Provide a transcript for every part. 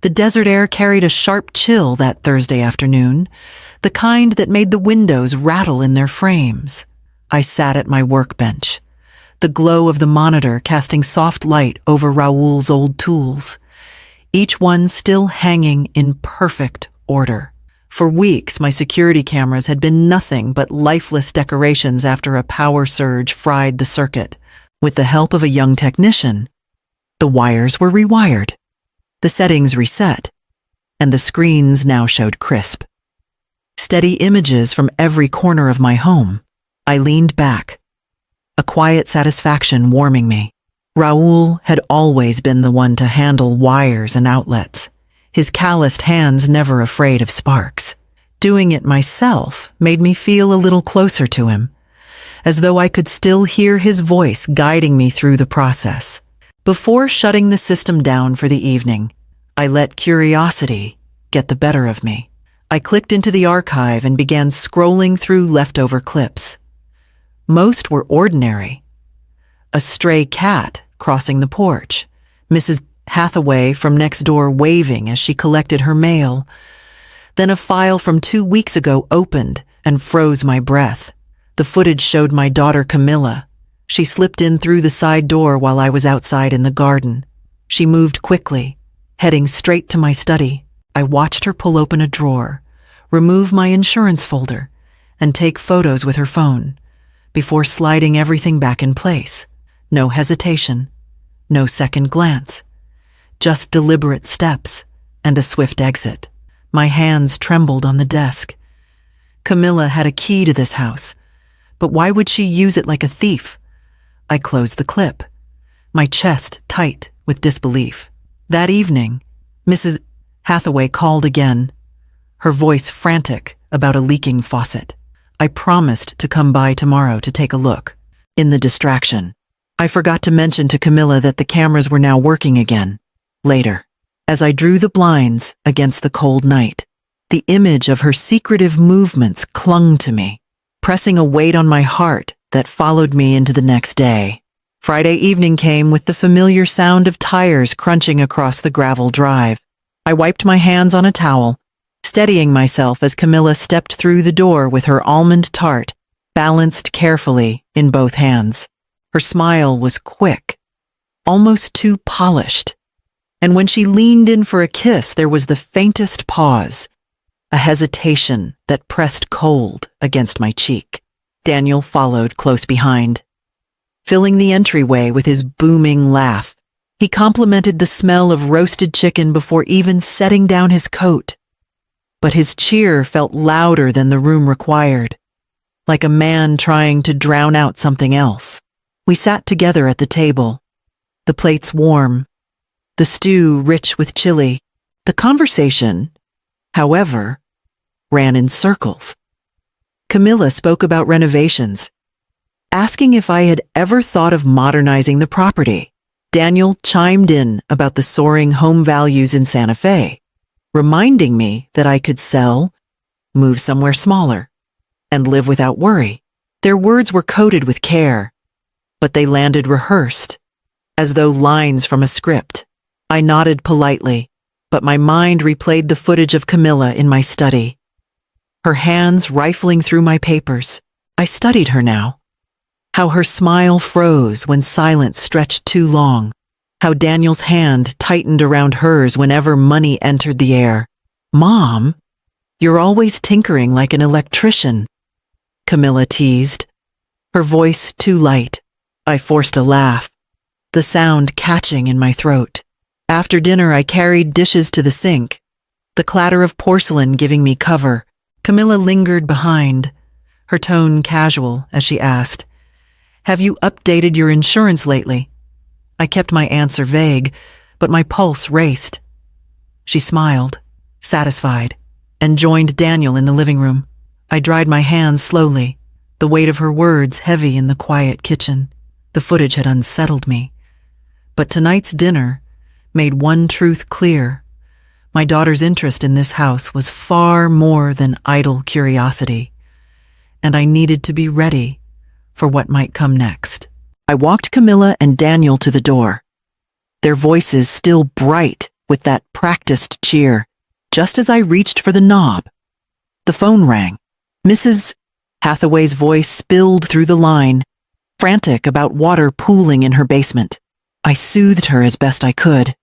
The desert air carried a sharp chill that Thursday afternoon, the kind that made the windows rattle in their frames. I sat at my workbench, the glow of the monitor casting soft light over Raoul's old tools, each one still hanging in perfect order. For weeks, my security cameras had been nothing but lifeless decorations after a power surge fried the circuit. With the help of a young technician, the wires were rewired, the settings reset, and the screens now showed crisp, steady images from every corner of my home. I leaned back, a quiet satisfaction warming me. Raoul had always been the one to handle wires and outlets, his calloused hands never afraid of sparks. Doing it myself made me feel a little closer to him, as though I could still hear his voice guiding me through the process. Before shutting the system down for the evening, I let curiosity get the better of me. I clicked into the archive and began scrolling through leftover clips. Most were ordinary. A stray cat crossing the porch, Mrs. Hathaway from next door waving as she collected her mail. Then a file from 2 weeks ago opened and froze my breath. The footage showed my daughter Camilla. She slipped in through the side door while I was outside in the garden. She moved quickly, heading straight to my study. I watched her pull open a drawer, remove my insurance folder, and take photos with her phone, before sliding everything back in place. No hesitation, no second glance, just deliberate steps and a swift exit. My hands trembled on the desk. Camilla had a key to this house, but why would she use it like a thief? I closed the clip, my chest tight with disbelief. That evening, Mrs. Hathaway called again, her voice frantic about a leaking faucet. I promised to come by tomorrow to take a look. In the distraction, I forgot to mention to Camilla that the cameras were now working again. Later, as I drew the blinds against the cold night, the image of her secretive movements clung to me, pressing a weight on my heart that followed me into the next day. Friday evening came with the familiar sound of tires crunching across the gravel drive. I wiped my hands on a towel, steadying myself as Camilla stepped through the door with her almond tart, balanced carefully in both hands. Her smile was quick, almost too polished, and when she leaned in for a kiss, there was the faintest pause, a hesitation that pressed cold against my cheek. Daniel followed close behind, filling the entryway with his booming laugh. He complimented the smell of roasted chicken before even setting down his coat. But his cheer felt louder than the room required, like a man trying to drown out something else. We sat together at the table, the plates warm, the stew rich with chili. The conversation, however, ran in circles. Camilla spoke about renovations, asking if I had ever thought of modernizing the property. Daniel chimed in about the soaring home values in Santa Fe, reminding me that I could sell, move somewhere smaller, and live without worry. Their words were coded with care, but they landed rehearsed, as though lines from a script. I nodded politely, but my mind replayed the footage of Camilla in my study, her hands rifling through my papers. I studied her now, how her smile froze when silence stretched too long, how Daniel's hand tightened around hers whenever money entered the air. "Mom, you're always tinkering like an electrician," Camilla teased, her voice too light. I forced a laugh, the sound catching in my throat. After dinner, I carried dishes to the sink, the clatter of porcelain giving me cover. Camilla lingered behind, her tone casual as she asked, "Have you updated your insurance lately?" I kept my answer vague, but my pulse raced. She smiled, satisfied, and joined Daniel in the living room. I dried my hands slowly, the weight of her words heavy in the quiet kitchen. The footage had unsettled me, but tonight's dinner made one truth clear. My daughter's interest in this house was far more than idle curiosity, and I needed to be ready for what might come next. I walked Camilla and Daniel to the door, their voices still bright with that practiced cheer. Just as I reached for the knob, the phone rang. Mrs. Hathaway's voice spilled through the line, frantic about water pooling in her basement. I soothed her as best I could,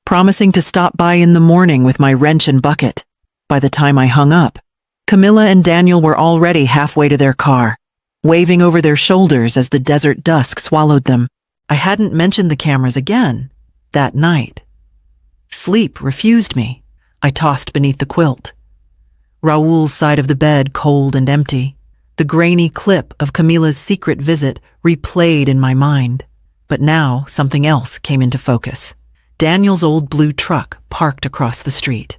promising to stop by in the morning with my wrench and bucket. By the time I hung up, Camilla and Daniel were already halfway to their car, waving over their shoulders as the desert dusk swallowed them. I hadn't mentioned the cameras again that night. Sleep refused me. I tossed beneath the quilt. Raoul's side of the bed cold and empty. The grainy clip of Camila's secret visit replayed in my mind. But now something else came into focus. Daniel's old blue truck parked across the street,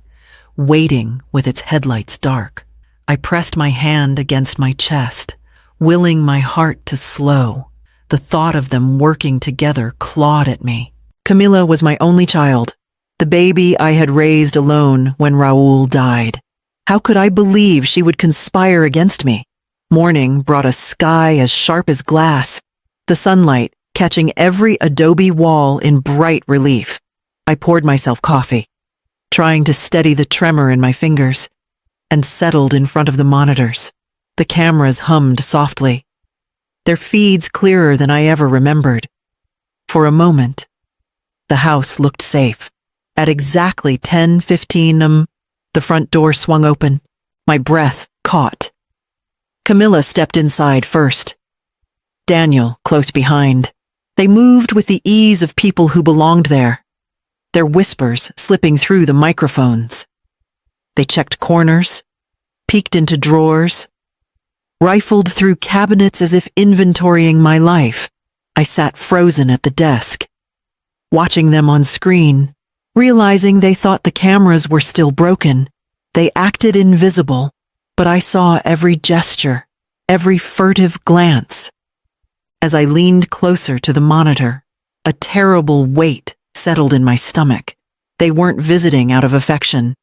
waiting with its headlights dark. I pressed my hand against my chest, willing my heart to slow. The thought of them working together clawed at me. Camila was my only child, the baby I had raised alone when Raoul died. How could I believe she would conspire against me? Morning brought a sky as sharp as glass, the sunlight catching every adobe wall in bright relief. I poured myself coffee, trying to steady the tremor in my fingers, and settled in front of the monitors. The cameras hummed softly, their feeds clearer than I ever remembered. For a moment, the house looked safe. At exactly 10:15 the front door swung open. My breath caught. Camilla stepped inside first. Daniel close behind. They moved with the ease of people who belonged there, their whispers slipping through the microphones. They checked corners, peeked into drawers, rifled through cabinets as if inventorying my life. I sat frozen at the desk, watching them on screen, realizing they thought the cameras were still broken. They acted invisible, but I saw every gesture, every furtive glance. As I leaned closer to the monitor, a terrible weight settled in my stomach. They weren't visiting out of affection.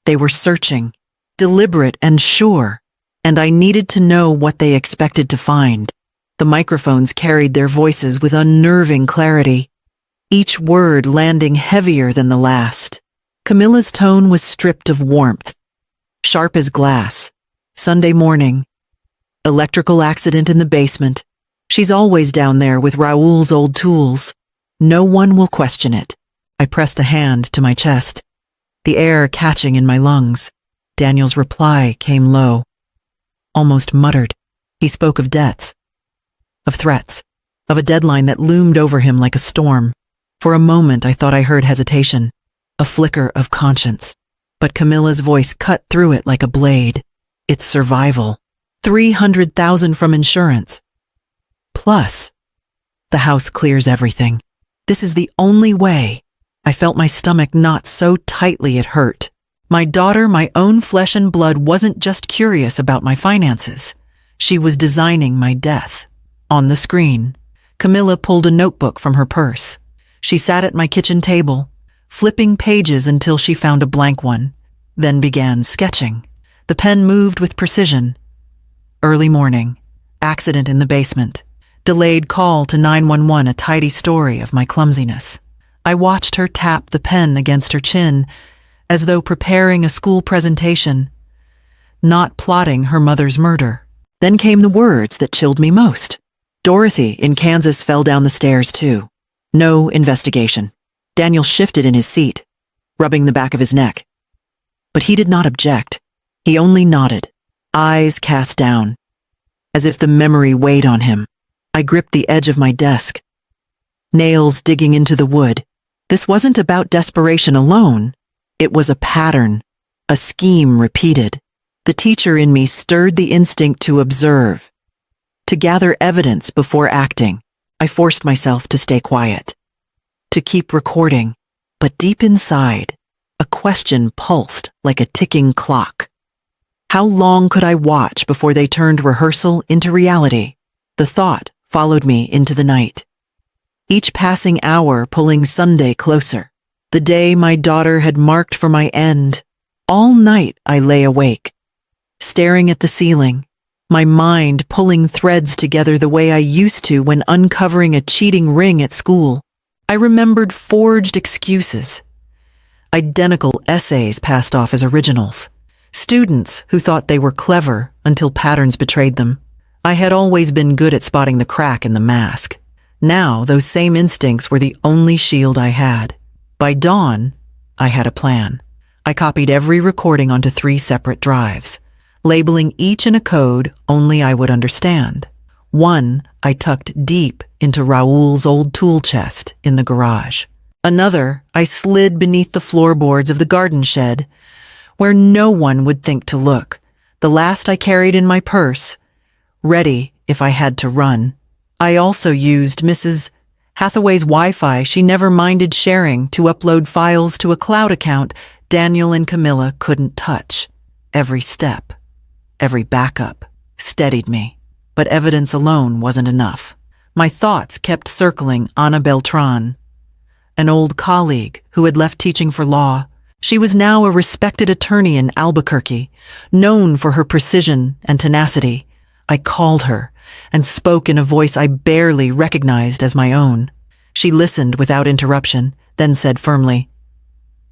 They were searching, deliberate and sure, and I needed to know what they expected to find. The microphones carried their voices with unnerving clarity, each word landing heavier than the last. Camilla's tone was stripped of warmth, sharp as glass. Sunday morning. Electrical accident in the basement. She's always down there with Raoul's old tools. No one will question it. I pressed a hand to my chest, the air catching in my lungs. Daniel's reply came low, almost muttered. He spoke of debts, of threats, of a deadline that loomed over him like a storm. For a moment I thought I heard hesitation, a flicker of conscience. But Camilla's voice cut through it like a blade. It's survival. 300,000 from insurance. Plus, the house clears everything. This is the only way. I felt my stomach knot so tightly it hurt. My daughter, my own flesh and blood, wasn't just curious about my finances. She was designing my death. On the screen, Camilla pulled a notebook from her purse. She sat at my kitchen table, flipping pages until she found a blank one, then began sketching. The pen moved with precision. Early morning, accident in the basement. Delayed call to 911, a tidy story of my clumsiness. I watched her tap the pen against her chin, as though preparing a school presentation, not plotting her mother's murder. Then came the words that chilled me most. Dorothy in Kansas fell down the stairs too. No investigation. Daniel shifted in his seat, rubbing the back of his neck. But he did not object. He only nodded, eyes cast down, as if the memory weighed on him. I gripped the edge of my desk, nails digging into the wood. This wasn't about desperation alone. It was a pattern, a scheme repeated. The teacher in me stirred the instinct to observe, to gather evidence before acting. I forced myself to stay quiet, to keep recording, but deep inside, a question pulsed like a ticking clock. How long could I watch before they turned rehearsal into reality? The thought followed me into the night, each passing hour pulling Sunday closer, the day my daughter had marked for my end. All night I lay awake, staring at the ceiling, my mind pulling threads together the way I used to when uncovering a cheating ring at school. I remembered forged excuses, Identical essays passed off as originals. Students who thought they were clever until patterns betrayed them. I had always been good at spotting the crack in the mask. Now, those same instincts were the only shield I had. By dawn, I had a plan. I copied every recording onto 3 separate drives, labeling each in a code only I would understand. One I tucked deep into Raoul's old tool chest in the garage. Another I slid beneath the floorboards of the garden shed, where no one would think to look. The last I carried in my purse, ready if I had to run. I also used Mrs. Hathaway's Wi-Fi she never minded sharing to upload files to a cloud account Daniel and Camilla couldn't touch. Every step, every backup, steadied me. But evidence alone wasn't enough. My thoughts kept circling Ana Beltran, an old colleague who had left teaching for law. She was now a respected attorney in Albuquerque, known for her precision and tenacity. I called her and spoke in a voice I barely recognized as my own. She listened without interruption, then said firmly,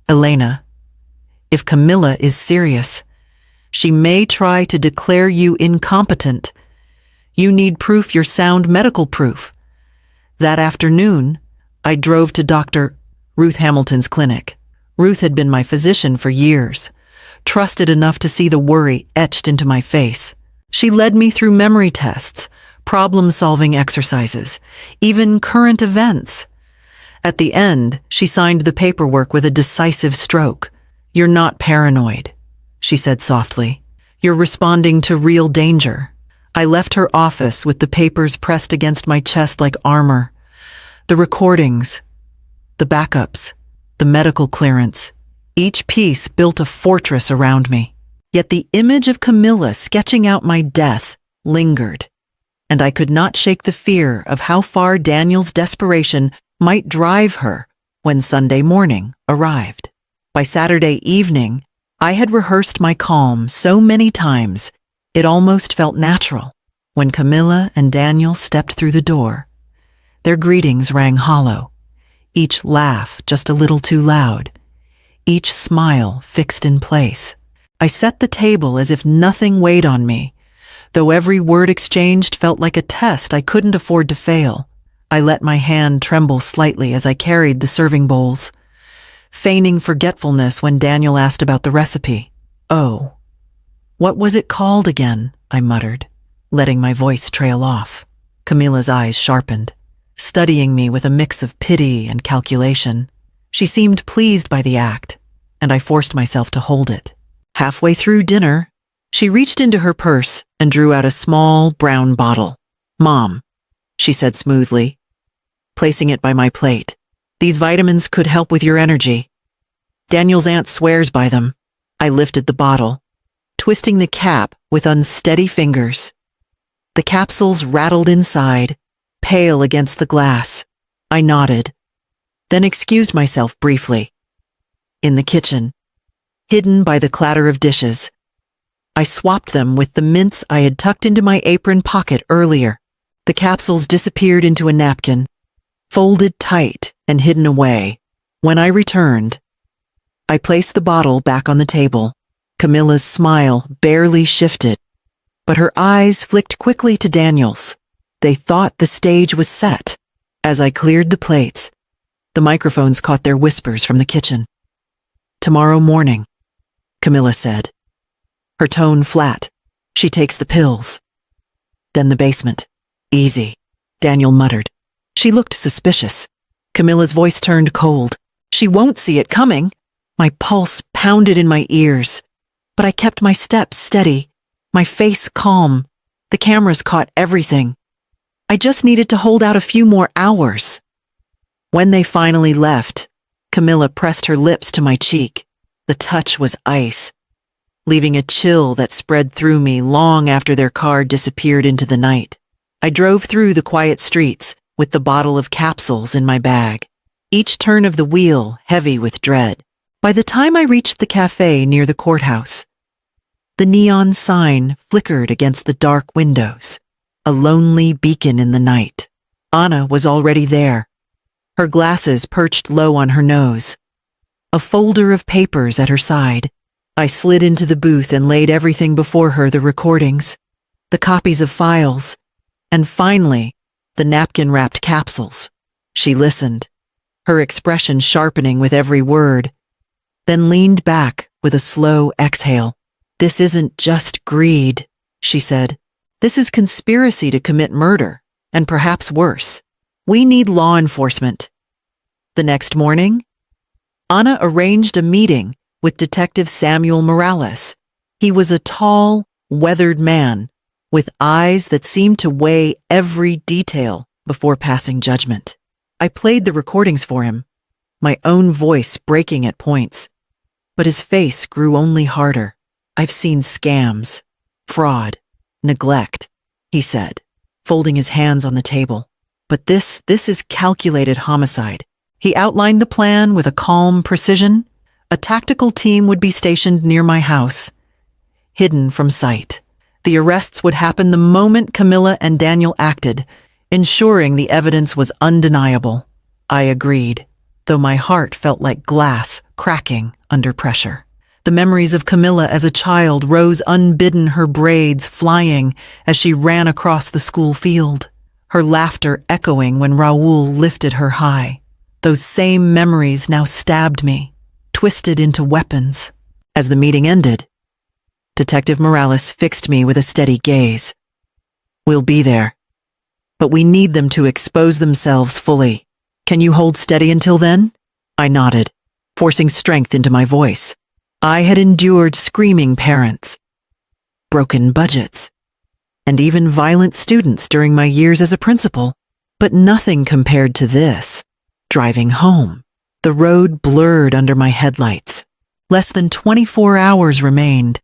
"Elena, if Camilla is serious, she may try to declare you incompetent. You need proof you're sound, medical proof." That afternoon, I drove to Dr. Ruth Hamilton's clinic. Ruth had been my physician for years, trusted enough to see the worry etched into my face. She led me through memory tests, problem-solving exercises, even current events. At the end, she signed the paperwork with a decisive stroke. "You're not paranoid," she said softly. "You're responding to real danger." I left her office with the papers pressed against my chest like armor. The recordings, the backups, the medical clearance. Each piece built a fortress around me. Yet the image of Camilla sketching out my death lingered, and I could not shake the fear of how far Daniel's desperation might drive her when Sunday morning arrived. By Saturday evening, I had rehearsed my calm so many times it almost felt natural. When Camilla and Daniel stepped through the door, their greetings rang hollow, each laugh just a little too loud, each smile fixed in place. I set the table as if nothing weighed on me, though every word exchanged felt like a test I couldn't afford to fail. I let my hand tremble slightly as I carried the serving bowls, feigning forgetfulness when Daniel asked about the recipe. "Oh, what was it called again?" I muttered, letting my voice trail off. Camilla's eyes sharpened, studying me with a mix of pity and calculation. She seemed pleased by the act, and I forced myself to hold it. Halfway through dinner, she reached into her purse and drew out a small brown bottle. "Mom," she said smoothly, placing it by my plate. "These vitamins could help with your energy. Daniel's aunt swears by them." I lifted the bottle, twisting the cap with unsteady fingers. The capsules rattled inside, pale against the glass. I nodded, then excused myself briefly. In the kitchen, hidden by the clatter of dishes, I swapped them with the mints I had tucked into my apron pocket earlier. The capsules disappeared into a napkin, folded tight and hidden away. When I returned, I placed the bottle back on the table. Camilla's smile barely shifted, but her eyes flicked quickly to Daniel's. They thought the stage was set. As I cleared the plates, the microphones caught their whispers from the kitchen. "Tomorrow morning," Camilla said, her tone flat. "She takes the pills." Then the basement. "Easy," Daniel muttered. She looked suspicious. Camilla's voice turned cold. "She won't see it coming." My pulse pounded in my ears, but I kept my steps steady, my face calm. The cameras caught everything. I just needed to hold out a few more hours. When they finally left, Camilla pressed her lips to my cheek. The touch was ice, leaving a chill that spread through me long after their car disappeared into the night. I drove through the quiet streets with the bottle of capsules in my bag, each turn of the wheel heavy with dread. By the time I reached the cafe near the courthouse, the neon sign flickered against the dark windows, a lonely beacon in the night. Anna was already there, her glasses perched low on her nose. a folder of papers at her side. I slid into the booth and laid everything before her, the recordings, the copies of files, and finally, the napkin-wrapped capsules. She listened, her expression sharpening with every word, then leaned back with a slow exhale. "This isn't just greed," she said. "This is conspiracy to commit murder, and perhaps worse. We need law enforcement." The next morning, Anna arranged a meeting with Detective Samuel Morales. He was a tall, weathered man with eyes that seemed to weigh every detail before passing judgment. I played the recordings for him, my own voice breaking at points, but his face grew only harder. "I've seen scams, fraud, neglect," he said, folding his hands on the table. "But this is calculated homicide." He outlined the plan with a calm precision. A tactical team would be stationed near my house, hidden from sight. The arrests would happen the moment Camilla and Daniel acted, ensuring the evidence was undeniable. I agreed, though my heart felt like glass cracking under pressure. The memories of Camilla as a child rose unbidden, her braids flying as she ran across the school field, her laughter echoing when Raoul lifted her high. Those same memories now stabbed me, twisted into weapons. As the meeting ended, Detective Morales fixed me with a steady gaze. "We'll be there, but we need them to expose themselves fully. Can you hold steady until then?" I nodded, forcing strength into my voice. I had endured screaming parents, broken budgets, and even violent students during my years as a principal, but nothing compared to this. Driving home, the road blurred under my headlights. Less than 24 hours remained,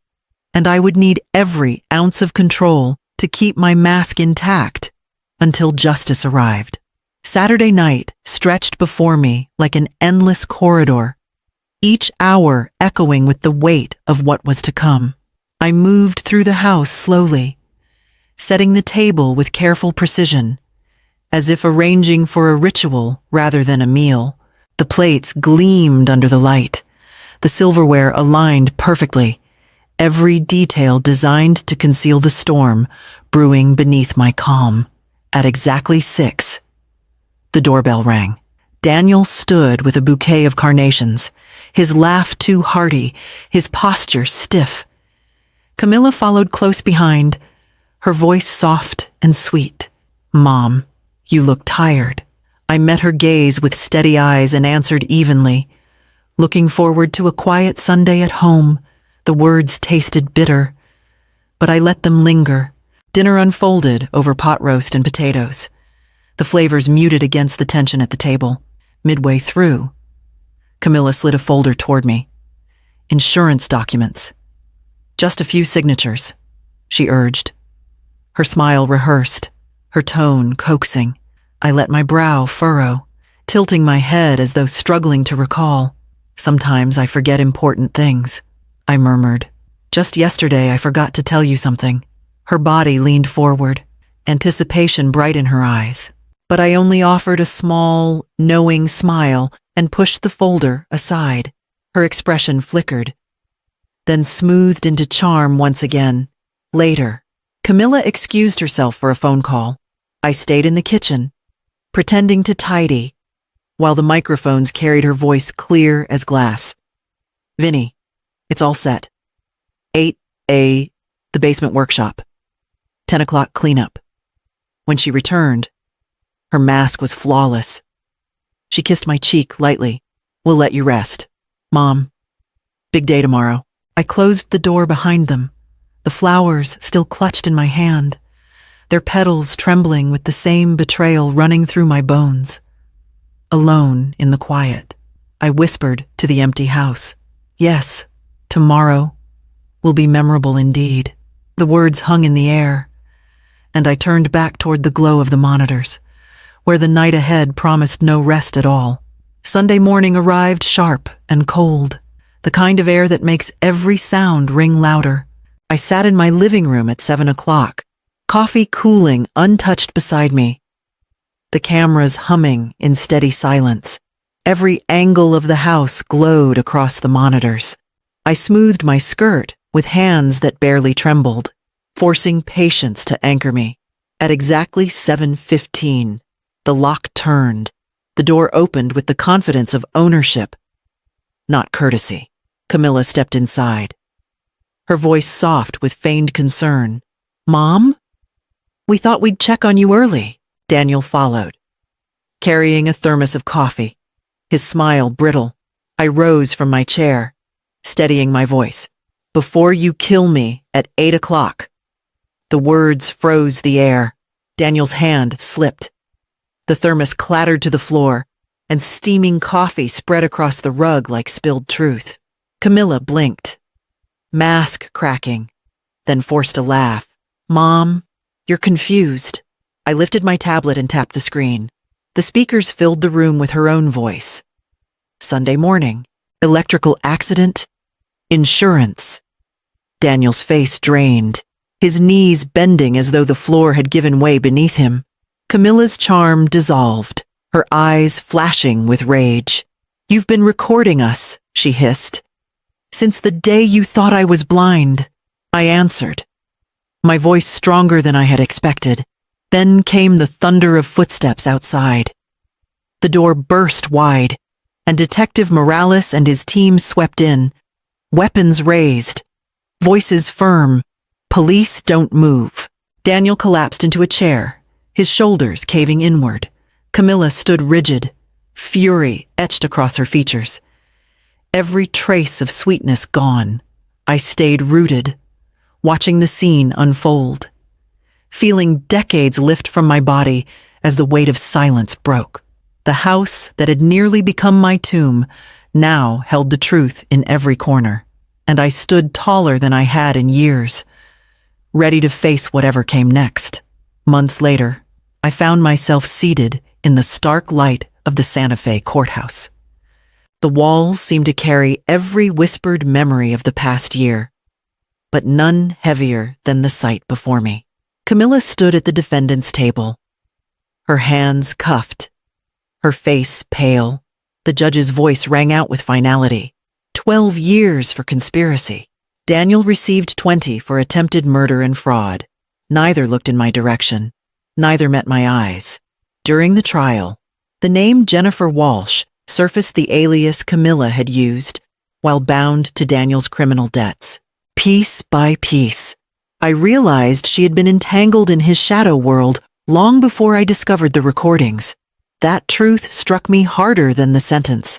and I would need every ounce of control to keep my mask intact until justice arrived. Saturday night stretched before me like an endless corridor, each hour echoing with the weight of what was to come. I moved through the house slowly, setting the table with careful precision, as if arranging for a ritual rather than a meal. The plates gleamed under the light, the silverware aligned perfectly, every detail designed to conceal the storm brewing beneath my calm. At exactly 6, the doorbell rang. Daniel stood with a bouquet of carnations, his laugh too hearty, his posture stiff. Camilla followed close behind, her voice soft and sweet. "Mom, you look tired." I met her gaze with steady eyes and answered evenly, "Looking forward to a quiet Sunday at home." The words tasted bitter, but I let them linger. Dinner unfolded over pot roast and potatoes, the flavors muted against the tension at the table. Midway through, Camilla slid a folder toward me. "Insurance documents. Just a few signatures," she urged. Her smile rehearsed, her tone coaxing. I let my brow furrow, tilting my head as though struggling to recall. "Sometimes I forget important things," I murmured. "Just yesterday I forgot to tell you something." Her body leaned forward, anticipation bright in her eyes. But I only offered a small, knowing smile and pushed the folder aside. Her expression flickered, then smoothed into charm once again. Later, Camilla excused herself for a phone call. I stayed in the kitchen, pretending to tidy, while the microphones carried her voice clear as glass. "Vinny, it's all set. 8A, the basement workshop. 10 o'clock cleanup." When she returned, her mask was flawless. She kissed my cheek lightly. "We'll let you rest. Mom, big day tomorrow." I closed the door behind them, the flowers still clutched in my hand, their petals trembling with the same betrayal running through my bones. Alone in the quiet, I whispered to the empty house, "Yes, tomorrow will be memorable indeed." The words hung in the air, and I turned back toward the glow of the monitors, where the night ahead promised no rest at all. Sunday morning arrived sharp and cold, the kind of air that makes every sound ring louder. I sat in my living room at 7 o'clock, coffee cooling untouched beside me, the cameras humming in steady silence. Every angle of the house glowed across the monitors. I smoothed my skirt with hands that barely trembled, forcing patience to anchor me. At exactly 7:15, the lock turned. The door opened with the confidence of ownership, not courtesy. Camilla stepped inside, her voice soft with feigned concern. "Mom? We thought we'd check on you early." Daniel followed, carrying a thermos of coffee, his smile brittle. I rose from my chair, steadying my voice. "Before you kill me at 8 o'clock." The words froze the air. Daniel's hand slipped. The thermos clattered to the floor, and steaming coffee spread across the rug like spilled truth. Camilla blinked, mask cracking, then forced a laugh. "Mom, you're confused." I lifted my tablet and tapped the screen. The speakers filled the room with her own voice. Sunday morning, electrical accident, insurance. Daniel's face drained, his knees bending as though the floor had given way beneath him. Camilla's charm dissolved, her eyes flashing with rage. "You've been recording us," she hissed. "Since the day you thought I was blind." I answered, my voice stronger than I had expected. Then came the thunder of footsteps outside. The door burst wide, and Detective Morales and his team swept in, weapons raised, voices firm. "Police don't move." Daniel collapsed into a chair, his shoulders caving inward. Camilla stood rigid, fury etched across her features. Every trace of sweetness gone. I stayed rooted, watching the scene unfold, feeling decades lift from my body as the weight of silence broke. The house that had nearly become my tomb now held the truth in every corner, and I stood taller than I had in years, ready to face whatever came next. Months later, I found myself seated in the stark light of the Santa Fe courthouse. The walls seemed to carry every whispered memory of the past year, but none heavier than the sight before me. Camilla stood at the defendant's table, her hands cuffed, her face pale. The judge's voice rang out with finality. 12 years for conspiracy. Daniel received 20 for attempted murder and fraud. Neither looked in my direction. Neither met my eyes. During the trial, the name Jennifer Walsh surfaced, the alias Camilla had used while bound to Daniel's criminal debts. Piece by piece, I realized she had been entangled in his shadow world long before I discovered the recordings. That truth struck me harder than the sentence.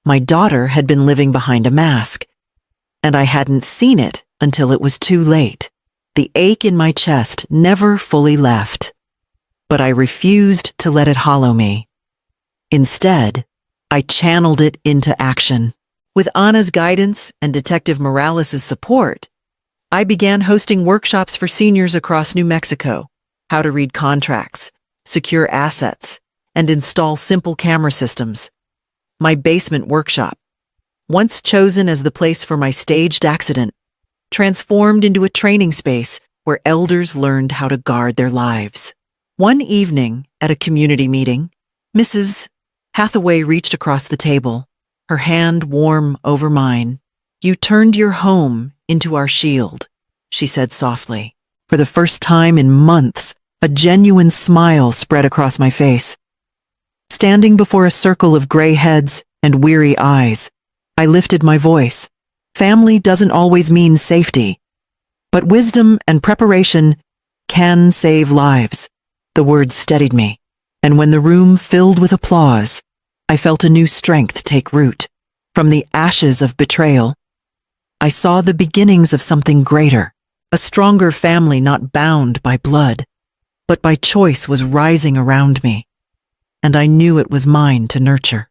My daughter had been living behind a mask, and I hadn't seen it until it was too late. The ache in my chest never fully left, but I refused to let it hollow me. Instead, I channeled it into action. With Anna's guidance and Detective Morales' support, I began hosting workshops for seniors across New Mexico: how to read contracts, secure assets, and install simple camera systems. My basement workshop, once chosen as the place for my staged accident, transformed into a training space where elders learned how to guard their lives. One evening at a community meeting, Mrs. Hathaway reached across the table, her hand warm over mine. "You turned your home into our shield," she said softly. For the first time in months, a genuine smile spread across my face. Standing before a circle of gray heads and weary eyes, I lifted my voice. Family doesn't always mean safety, but wisdom and preparation can save lives. The words steadied me, and when the room filled with applause, I felt a new strength take root. From the ashes of betrayal, I saw the beginnings of something greater. A stronger family not bound by blood, but by choice was rising around me, and I knew it was mine to nurture.